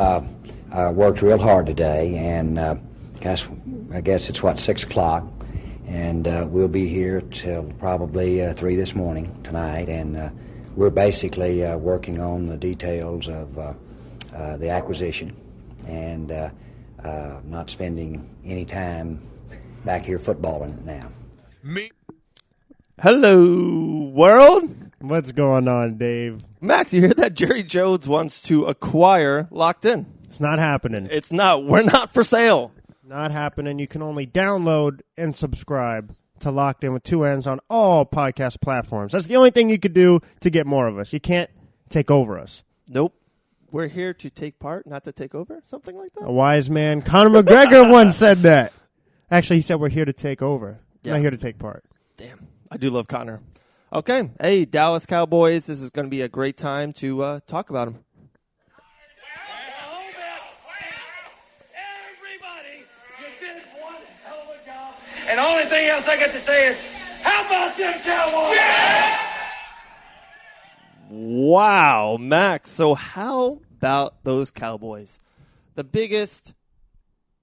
Worked real hard today, and I guess it's 6 o'clock, and we'll be here till probably 3 this morning tonight, and we're basically working on the details of the acquisition, and not spending any time back here footballing now. Hello, world. What's going on, Dave? Max, you hear that? Jerry Jones wants to acquire Locked In. It's not happening. It's not. We're not for sale. Not happening. You can only download and subscribe to Locked In with 2 N's on all podcast platforms. That's the only thing you could do to get more of us. You can't take over us. Nope. We're here to take part, not to take over. Something like that. A wise man, Conor McGregor, once said that. Actually, he said we're here to take over. Yeah. Not here to take part. Damn. I do love Conor. Okay. Hey, Dallas Cowboys. This is going to be a great time to talk about them. Everybody, you did one hell of a job. And the only thing else I got to say is, how about them Cowboys? Yeah! Wow, Max. So how about those Cowboys? The biggest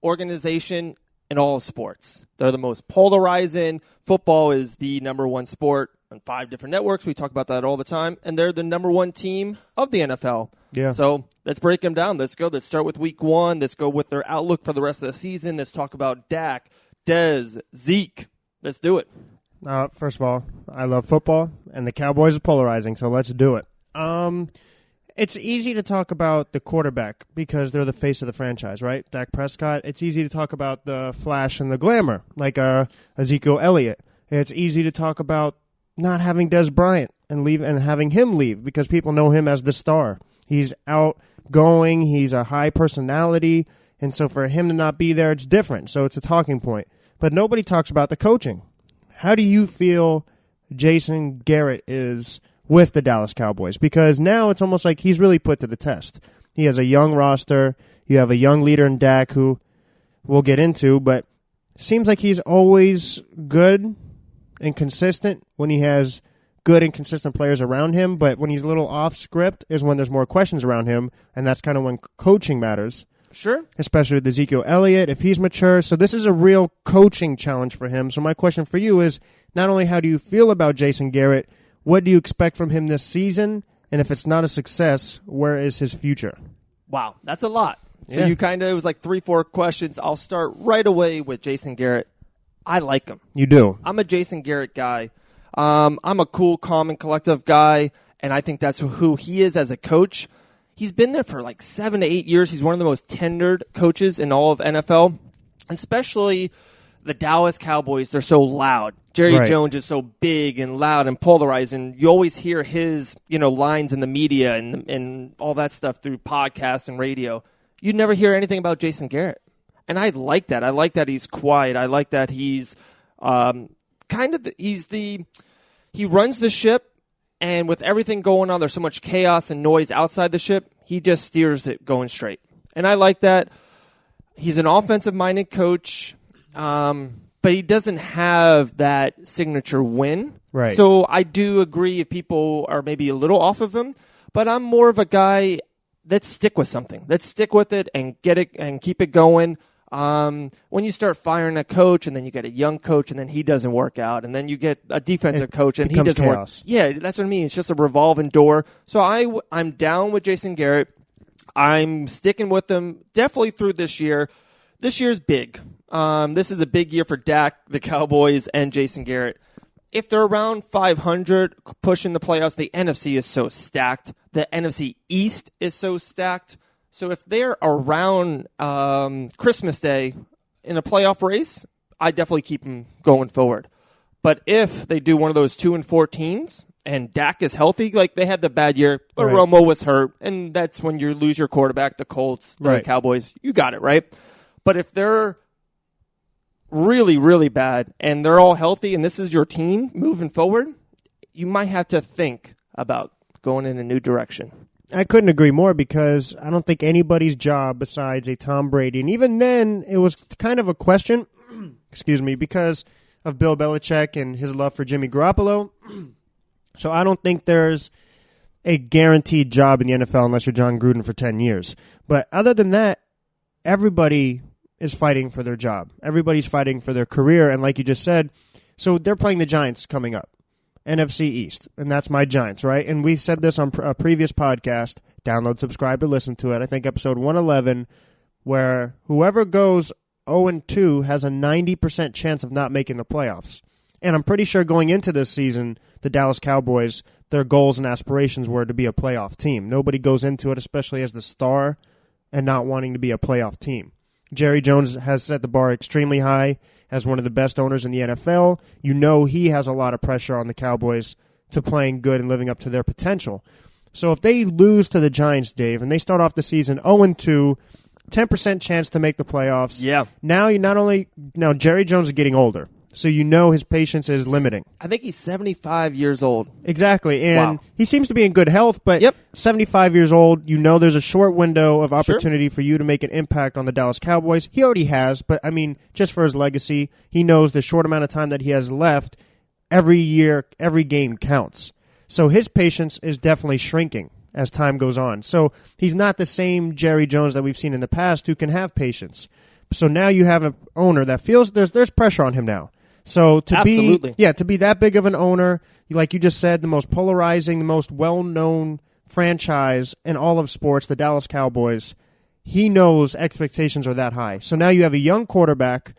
organization in all of sports. They're the most polarizing. Football is the number one sport on 5 different networks. We talk about that all the time. And they're the number one team of the NFL. Yeah. So let's break them down. Let's go. Let's start with week 1. Let's go with their outlook for the rest of the season. Let's talk about Dak, Dez, Zeke. Let's do it. First of all, I love football, and the Cowboys are polarizing, so let's do it. It's easy to talk about the quarterback because they're the face of the franchise, right? Dak Prescott. It's easy to talk about the flash and the glamour, like Ezekiel Elliott. It's easy to talk about not having Dez Bryant and having him leave because people know him as the star. He's outgoing. He's a high personality, and so for him to not be there, it's different. So it's a talking point. But nobody talks about the coaching. How do you feel Jason Garrett is with the Dallas Cowboys? Because now it's almost like he's really put to the test. He has a young roster. You have a young leader in Dak who we'll get into, but it seems like he's always good and consistent when he has good and consistent players around him, but when he's a little off script is when there's more questions around him, and that's kind of when coaching matters. Sure. Especially with Ezekiel Elliott, if he's mature. So this is a real coaching challenge for him. So my question for you is, not only how do you feel about Jason Garrett, what do you expect from him this season? And if it's not a success, where is his future? Wow, that's a lot. So Yeah. it was like 3-4 questions. I'll start right away with Jason Garrett. I like him. You do. I'm a Jason Garrett guy. I'm a cool, calm, and collective guy, and I think that's who he is as a coach. He's been there for like 7 to 8 years. He's one of the most tenured coaches in all of NFL, especially the Dallas Cowboys. They're so loud. Jerry Jones is so big and loud and polarizing. You always hear his, lines in the media and all that stuff through podcasts and radio. You never hear anything about Jason Garrett. And I like that. I like that he's quiet. I like that he's he runs the ship, and with everything going on, there's so much chaos and noise outside the ship, he just steers it going straight. And I like that. He's an offensive-minded coach, but he doesn't have that signature win. Right. So I do agree if people are maybe a little off of him, but I'm more of a guy, let's stick with something. Let's stick with it and get it and keep it going. When you start firing a coach and then you get a young coach and then he doesn't work out and then you get a defensive coach and he doesn't work. Yeah, that's what I mean. It's just a revolving door. So I'm down with Jason Garrett. I'm sticking with him definitely through this year. This year's big. This is a big year for Dak, the Cowboys, and Jason Garrett. If they're around 500, pushing the playoffs, the NFC is so stacked. The NFC East is so stacked. So if they're around Christmas Day in a playoff race, I definitely keep them going forward. But if they do one of those 2-14s and Dak is healthy, like they had the bad year, but Right. Romo was hurt, and that's when you lose your quarterback, the Colts, the Right. Cowboys. You got it, right? But if they're really, really bad and they're all healthy and this is your team moving forward, you might have to think about going in a new direction. I couldn't agree more because I don't think anybody's job besides a Tom Brady, and even then it was kind of a question, excuse me, because of Bill Belichick and his love for Jimmy Garoppolo. So I don't think there's a guaranteed job in the NFL unless you're John Gruden for 10 years. But other than that, everybody is fighting for their job. Everybody's fighting for their career. And like you just said, so they're playing the Giants coming up, NFC East. And that's my Giants, right? And we said this on a previous podcast. Download, subscribe, or listen to it. I think episode 111, where whoever goes 0-2 has a 90% chance of not making the playoffs. And I'm pretty sure going into this season, the Dallas Cowboys, their goals and aspirations were to be a playoff team. Nobody goes into it, especially as the star, and not wanting to be a playoff team. Jerry Jones has set the bar extremely high as one of the best owners in the NFL. You know he has a lot of pressure on the Cowboys to playing good and living up to their potential. So if they lose to the Giants, Dave, and they start off the season 0-2, 10% chance to make the playoffs. Yeah. Now Jerry Jones is getting older, so you know his patience is limiting. I think he's 75 years old. Exactly, and Wow. he seems to be in good health, but 75 years old, you know there's a short window of opportunity for you to make an impact on the Dallas Cowboys. He already has, but I mean, just for his legacy, he knows the short amount of time that he has left, every year, every game counts. So his patience is definitely shrinking as time goes on. So he's not the same Jerry Jones that we've seen in the past who can have patience. So now you have an owner that feels there's pressure on him now. So to be that big of an owner, like you just said, the most polarizing, the most well-known franchise in all of sports, the Dallas Cowboys, he knows expectations are that high. So now you have a young quarterback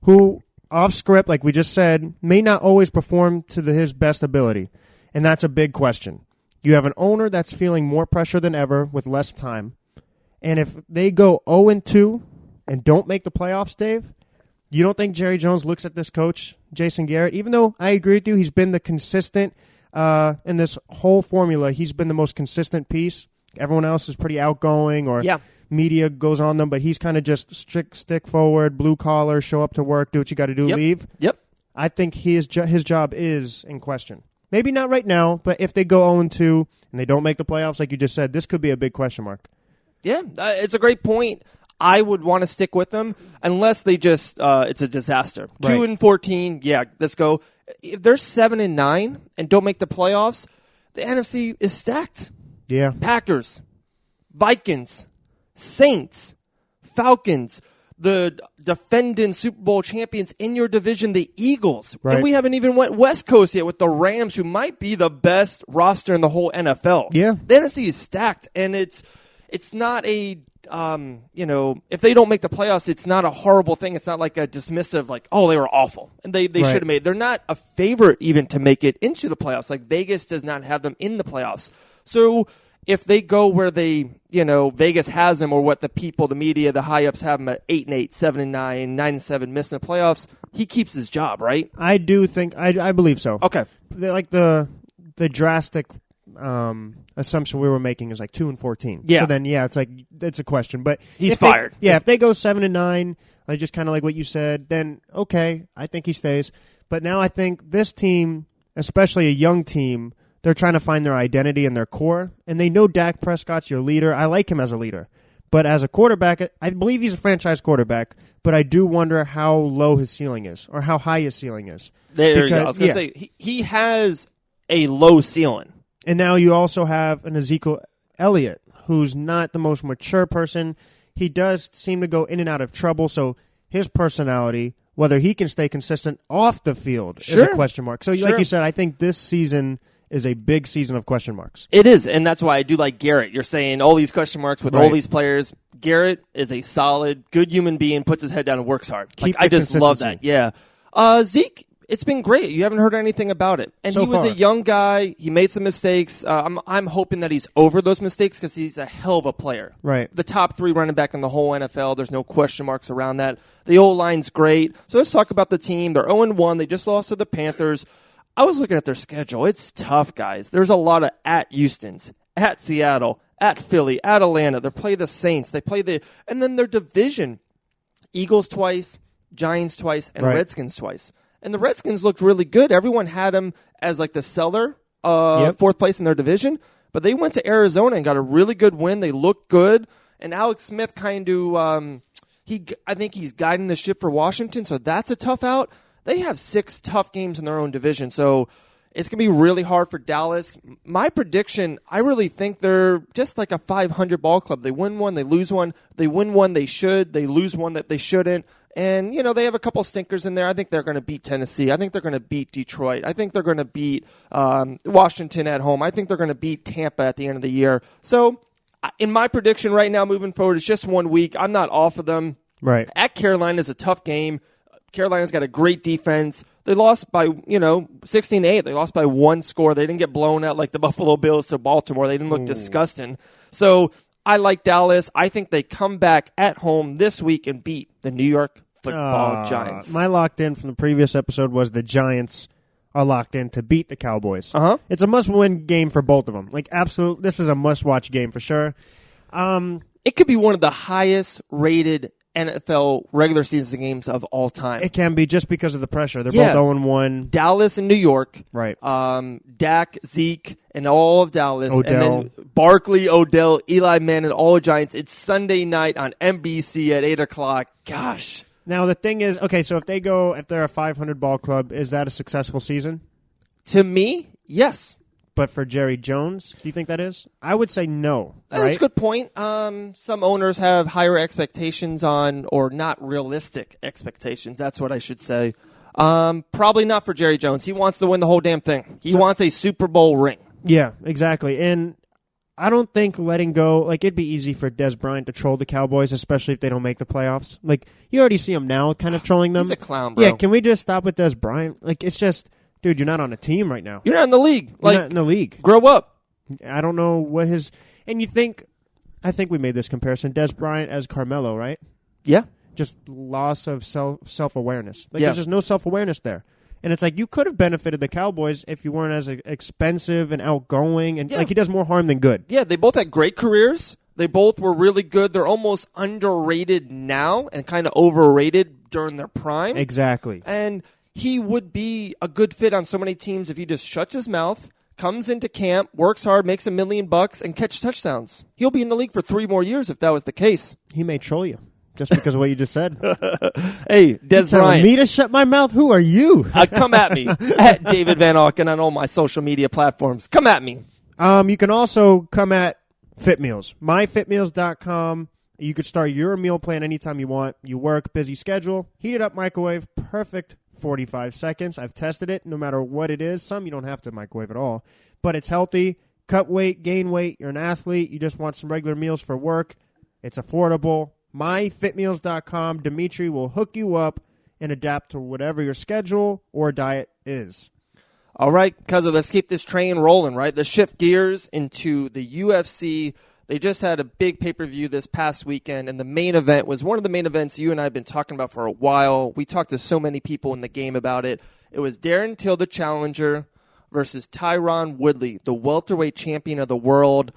who, off script, like we just said, may not always perform to his best ability. And that's a big question. You have an owner that's feeling more pressure than ever with less time. And if they go 0-2 and don't make the playoffs, Dave, you don't think Jerry Jones looks at this coach, Jason Garrett, even though I agree with you, he's been the consistent in this whole formula, he's been the most consistent piece. Everyone else is pretty outgoing or media goes on them, but he's kind of just stick forward, blue collar, show up to work, do what you got to do, leave. I think his job is in question. Maybe not right now, but if they go 0-2 and they don't make the playoffs, like you just said, this could be a big question mark. Yeah, it's a great point. I would want to stick with them unless they just it's a disaster. Right. 2-14, yeah, let's go. If they're 7-9 and don't make the playoffs, the NFC is stacked. Yeah, Packers, Vikings, Saints, Falcons, the defending Super Bowl champions in your division, the Eagles. Right. And we haven't even went West Coast yet with the Rams, who might be the best roster in the whole NFL. Yeah. The NFC is stacked, and it's not a, if they don't make the playoffs, it's not a horrible thing. It's not like a dismissive, like, oh, they were awful, and they should have made. They're not a favorite even to make it into the playoffs. Like, Vegas does not have them in the playoffs. So if they go where they, Vegas has them, or what the people, the media, the high-ups have them at 8-8, 7-9, 9-7, missing the playoffs, he keeps his job, right? I do think, I believe so. Okay. Like the drastic assumption we were making is like 2-14. Yeah. So then, it's a question. But he's fired. If they go 7-9, like just kind of like what you said, then okay, I think he stays. But now I think this team, especially a young team, they're trying to find their identity and their core, and they know Dak Prescott's your leader. I like him as a leader. But as a quarterback, I believe he's a franchise quarterback, but I do wonder how low his ceiling is or how high his ceiling is. There you go. I was going to say, he has a low ceiling. And now you also have an Ezekiel Elliott, who's not the most mature person. He does seem to go in and out of trouble, so his personality, whether he can stay consistent off the field, is a question mark. So like you said, I think this season is a big season of question marks. It is, and that's why I do like Garrett. You're saying all these question marks with all these players. Garrett is a solid, good human being, puts his head down and works hard. I just love that. Yeah. Zeke, it's been great. You haven't heard anything about it. And he was a young guy. He made some mistakes. I'm hoping that he's over those mistakes because he's a hell of a player. Right. The top 3 running back in the whole NFL. There's no question marks around that. The O-line's great. So let's talk about the team. They're 0-1. They just lost to the Panthers. I was looking at their schedule. It's tough, guys. There's a lot of at Houston's, at Seattle, at Philly, at Atlanta. They play the Saints. And then their division, Eagles twice, Giants twice, and Redskins twice. And the Redskins looked really good. Everyone had them as like the seller, 4th place in their division. But they went to Arizona and got a really good win. They looked good. And Alex Smith kind of, I think he's guiding the ship for Washington. So that's a tough out. They have 6 tough games in their own division. So It's going to be really hard for Dallas. My prediction, I really think they're just like a 500 ball club. They win one, they lose one. They win one, they should. They lose one that they shouldn't. And, they have a couple stinkers in there. I think they're going to beat Tennessee. I think they're going to beat Detroit. I think they're going to beat Washington at home. I think they're going to beat Tampa at the end of the year. So, in my prediction right now moving forward, it's just 1 week. I'm not off of them. Right. At Carolina is a tough game. Carolina's got a great defense. They lost by, 16-8. They lost by 1 score. They didn't get blown out like the Buffalo Bills to Baltimore. They didn't look disgusting. So, I like Dallas. I think they come back at home this week and beat the New York Football Giants. My locked in from the previous episode was the Giants are locked in to beat the Cowboys. It's a must-win game for both of them. Like, absolute. This is a must-watch game for sure. It could be one of the highest-rated NFL regular season games of all time. It can be just because of the pressure. They're both 0-1. Dallas and New York. Right. Dak, Zeke, and all of Dallas. Odell. And then Barkley, Odell, Eli Manning, all the Giants. It's Sunday night on NBC at 8 o'clock. Gosh. Now, the thing is, okay, so if they're a 500 ball club, is that a successful season? To me, yes. But for Jerry Jones, do you think that is? I would say no. That's right? a good point. Some owners have higher expectations or not realistic expectations. That's what I should say. Probably not for Jerry Jones. He wants to win the whole damn thing. He wants a Super Bowl ring. Yeah, exactly. And I don't think letting go, like, it'd be easy for Des Bryant to troll the Cowboys, especially if they don't make the playoffs. Like, you already see him now kind of trolling them. He's a clown, bro. Yeah, can we just stop with Des Bryant? Like, it's just, dude, you're not on a team right now. You're not in the league. You're not in the league. Grow up. I don't know what his, and I think we made this comparison, Des Bryant as Carmelo, right? Yeah. Just loss of self-awareness. Like, there's just no self-awareness there. And it's like, you could have benefited the Cowboys if you weren't as expensive and outgoing. And like, he does more harm than good. Yeah, they both had great careers. They both were really good. They're almost underrated now and kind of overrated during their prime. Exactly. And he would be a good fit on so many teams if he just shuts his mouth, comes into camp, works hard, makes $1 million, and catches touchdowns. He'll be in the league for 3 more years if that was the case. He may troll you. Just because of what you just said. Hey, Des Bryant. Me to shut my mouth? Who are you? Come at me at David Van Auken on all my social media platforms. Come at me. You can also come at Fit Meals. MyFitMeals.com. You could start your meal plan anytime you want. You work, busy schedule, heat it up, microwave, perfect 45 seconds. I've tested it no matter what it is. Some you don't have to microwave at all. But it's healthy. Cut weight, gain weight. You're an athlete. You just want some regular meals for work. It's affordable. MyFitMeals.com. Dimitri will hook you up and adapt to whatever your schedule or diet is. All right, Cuzzo, let's keep this train rolling, right? Let's shift gears into the UFC. They just had a big pay-per-view this past weekend, and the main event was one of the main events you and I have been talking about for a while. We talked to so many people in the game about it. It was Darren Till, the challenger, versus Tyron Woodley, the welterweight champion of the world.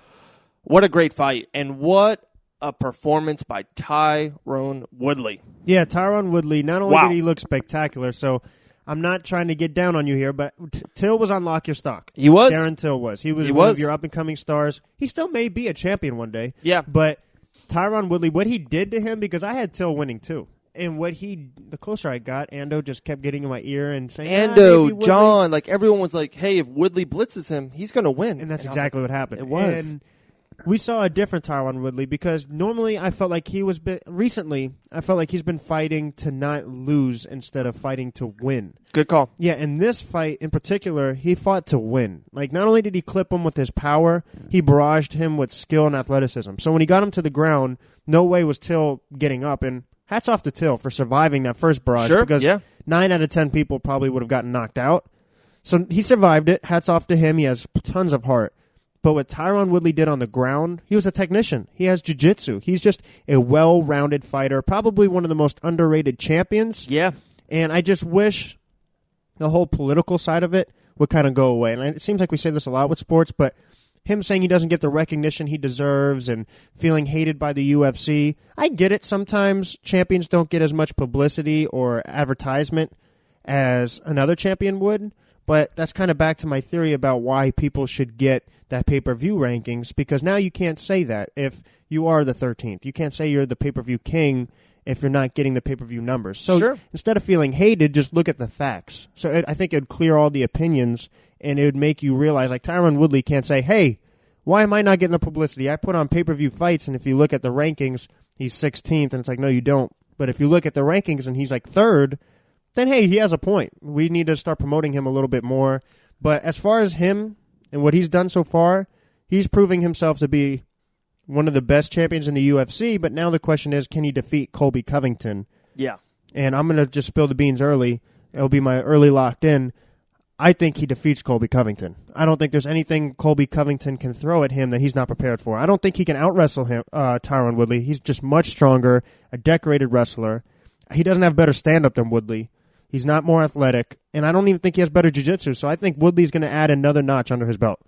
What a great fight, and what a performance by Tyron Woodley. Yeah, Tyron Woodley, not only did he look spectacular, so I'm not trying to get down on you here, but Till was on Lock Your Stock. He was. Darren Till was. He was one of your up-and-coming stars. He still may be a champion one day. Yeah. But Tyron Woodley, what he did to him, because I had Till winning too, and the closer I got, Ando just kept getting in my ear and saying, Ando, John, like everyone was like, hey, if Woodley blitzes him, he's going to win. And that's exactly what happened. It was. And we saw a different Tyron Woodley because normally I felt like recently I felt like he's been fighting to not lose instead of fighting to win. Good call. Yeah, in this fight in particular, he fought to win. Like, not only did he clip him with his power, he barraged him with skill and athleticism. So when he got him to the ground, no way was Till getting up. And hats off to Till for surviving that first barrage because 9 out of 10 people probably would have gotten knocked out. So he survived it. Hats off to him. He has tons of heart. But what Tyron Woodley did on the ground, he was a technician. He has jiu-jitsu. He's just a well-rounded fighter, probably one of the most underrated champions. Yeah. And I just wish the whole political side of it would kind of go away. And it seems like we say this a lot with sports, but him saying he doesn't get the recognition he deserves and feeling hated by the UFC, I get it. Sometimes champions don't get as much publicity or advertisement as another champion would. But that's kind of back to my theory about why people should get that pay-per-view rankings, because now you can't say that if you are the 13th. You can't say you're the pay-per-view king if you're not getting the pay-per-view numbers. So instead of feeling hated, just look at the facts. So I think it would clear all the opinions, and it would make you realize, like, Tyron Woodley can't say, hey, why am I not getting the publicity? I put on pay-per-view fights, and if you look at the rankings, he's 16th, and it's like, no, you don't. But if you look at the rankings and he's like 3rd, then, hey, he has a point. We need to start promoting him a little bit more. But as far as him and what he's done so far, he's proving himself to be one of the best champions in the UFC. But now the question is, can he defeat Colby Covington? Yeah. And I'm going to just spill the beans early. It'll be my early locked in. I think he defeats Colby Covington. I don't think there's anything Colby Covington can throw at him that he's not prepared for. I don't think he can out-wrestle him, Tyron Woodley. He's just much stronger, a decorated wrestler. He doesn't have better stand-up than Woodley. He's not more athletic, and I don't even think he has better jiu-jitsu, so I think Woodley's going to add another notch under his belt.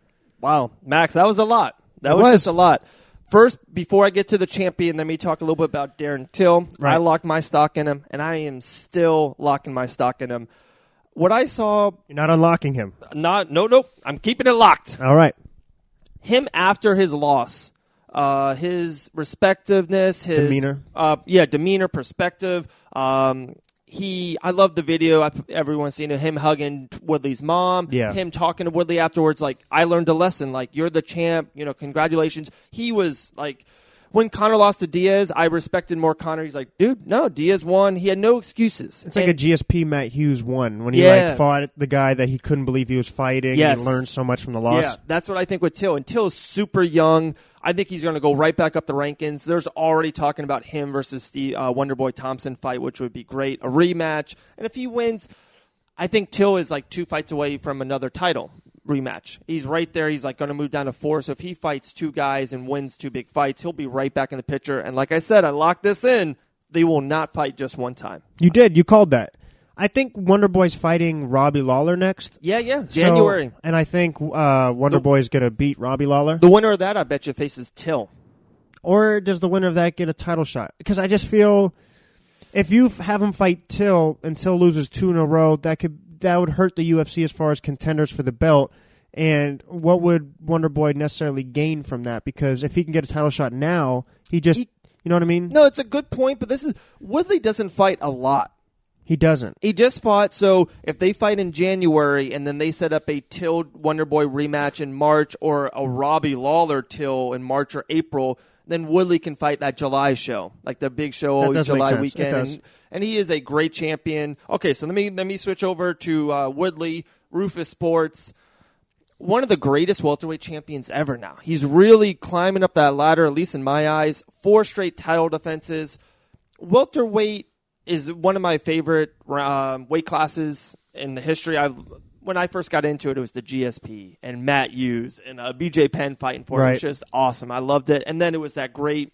Wow. Max, that was a lot. That was just a lot. First, before I get to the champion, let me talk a little bit about Darren Till. Right. I locked my stock in him, and I am still locking my stock in him. What I saw... You're not unlocking him. No. I'm keeping it locked. All right. Him after his loss, his respectiveness, his... Demeanor. Demeanor, perspective. I love the video. Everyone's seen it. Him hugging Woodley's mom. Yeah. Him talking to Woodley afterwards. Like, I learned a lesson. Like, you're the champ. Congratulations. He was like, when Conor lost to Diaz, I respected more Conor. He's like, dude, no, Diaz won. He had no excuses. It's like a GSP Matt Hughes won when he fought the guy that he couldn't believe he was fighting. Yes. And learned so much from the loss. Yeah, that's what I think with Till. And Till's super young. I think he's going to go right back up the rankings. There's already talking about him versus the Wonderboy Thompson fight, which would be great. A rematch. And if he wins, I think Till is like 2 fights away from another title rematch. He's right there. He's like going to move down to 4. So if he fights 2 guys and wins 2 big fights, he'll be right back in the picture. And like I said, I locked this in. They will not fight just one time. You did. You called that. I think Wonderboy's fighting Robbie Lawler next. Yeah. January. And I think Wonderboy's going to beat Robbie Lawler. The winner of that, I bet you, faces Till. Or does the winner of that get a title shot? Because I just feel if you have him fight Till and Till loses 2 in a row, that would hurt the UFC as far as contenders for the belt. And what would Wonderboy necessarily gain from that? Because if he can get a title shot now, you know what I mean? No, it's a good point, but Woodley doesn't fight a lot. He doesn't. He just fought, so if they fight in January and then they set up a Till Wonderboy rematch in March or a Robbie Lawler Till in March or April, then Woodley can fight that July show, like the big show always July weekend. And he is a great champion. Okay, so let me switch over to Woodley, Rufus Sports. One of the greatest welterweight champions ever now. He's really climbing up that ladder, at least in my eyes. 4 straight title defenses. Welterweight is one of my favorite weight classes in the history. When I first got into it, it was the GSP and Matt Hughes and BJ Penn fighting for it. It was just awesome. I loved it. And then it was that great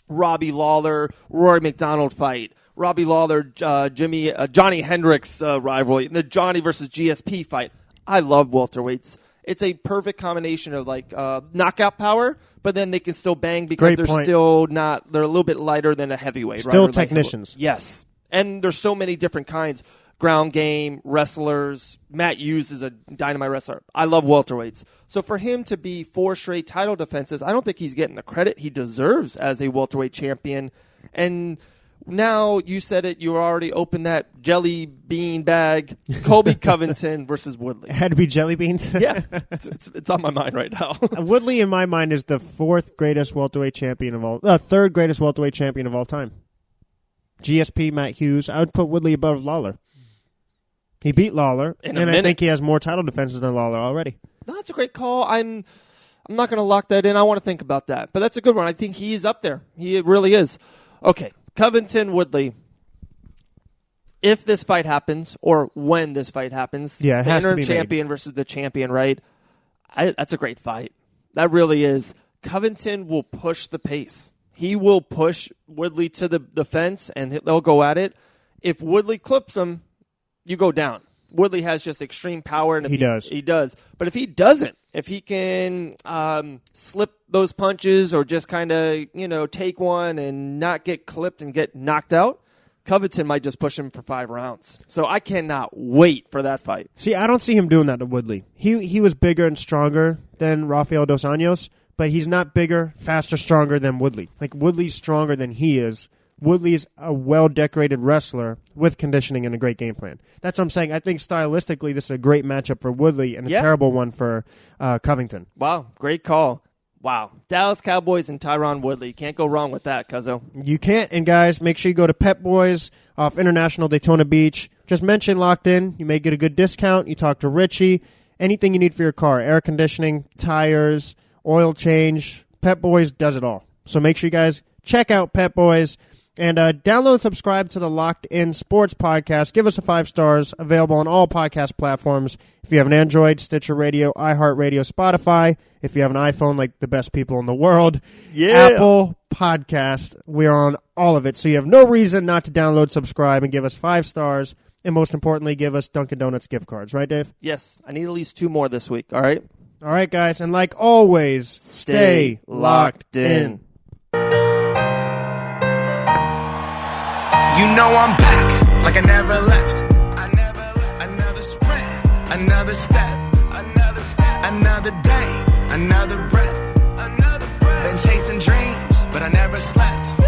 Robbie Lawler, Rory McDonald fight. Robbie Lawler, Johnny Hendricks rivalry. And the Johnny versus GSP fight. I love welterweights. It's a perfect combination of like knockout power, but then they can still bang because they're a little bit lighter than a heavyweight. Still technicians. Yes. And there's so many different kinds. Ground game, wrestlers. Matt Hughes is a dynamite wrestler. I love welterweights. So for him to be 4 straight title defenses, I don't think he's getting the credit he deserves as a welterweight champion. And now you said it, you already opened that jelly bean bag. Colby Covington versus Woodley. It had to be jelly beans? Yeah. It's on my mind right now. Woodley, in my mind, is the 4th greatest welterweight champion of all 3rd greatest welterweight champion of all time. GSP, Matt Hughes. I would put Woodley above Lawler. He beat Lawler, and I think he has more title defenses than Lawler already. No, that's a great call. I'm not going to lock that in. I want to think about that. But that's a good one. I think he's up there. He really is. Okay, Covington, Woodley. If this fight happens, or when this fight happens, it has the to be interim champion versus the champion, right? That's a great fight. That really is. Covington will push the pace. He will push Woodley to the fence, and they'll go at it. If Woodley clips him, you go down. Woodley has just extreme power. And he does. He does. But if he doesn't, if he can slip those punches or just kind of, take one and not get clipped and get knocked out, Covington might just push him for 5 rounds. So I cannot wait for that fight. See, I don't see him doing that to Woodley. He was bigger and stronger than Rafael Dos Anjos, but he's not bigger, faster, stronger than Woodley. Like, Woodley's stronger than he is. Woodley's a well-decorated wrestler with conditioning and a great game plan. That's what I'm saying. I think stylistically this is a great matchup for Woodley and a terrible one for Covington. Wow, great call. Wow. Dallas Cowboys and Tyron Woodley. Can't go wrong with that, Cuzzo. You can't. And, guys, make sure you go to Pep-Boys off International Daytona Beach. Just mention Locked In. You may get a good discount. You talk to Richie. Anything you need for your car, air conditioning, tires, oil change, Pep-Boys does it all. So make sure you guys check out Pep-Boys. And download and subscribe to the Locked In Sports Podcast. Give us a 5 stars. Available on all podcast platforms. If you have an Android, Stitcher Radio, iHeartRadio, Spotify. If you have an iPhone, like the best people in the world, Apple Podcast. We are on all of it. So you have no reason not to download, subscribe, and give us 5 stars. And most importantly, give us Dunkin' Donuts gift cards. Right, Dave? Yes. I need at least 2 more this week. All right? All right, guys. And like always, stay locked in. You know I'm back, like I never left. Another sprint, another step, another day, another breath. Been chasing dreams, but I never slept.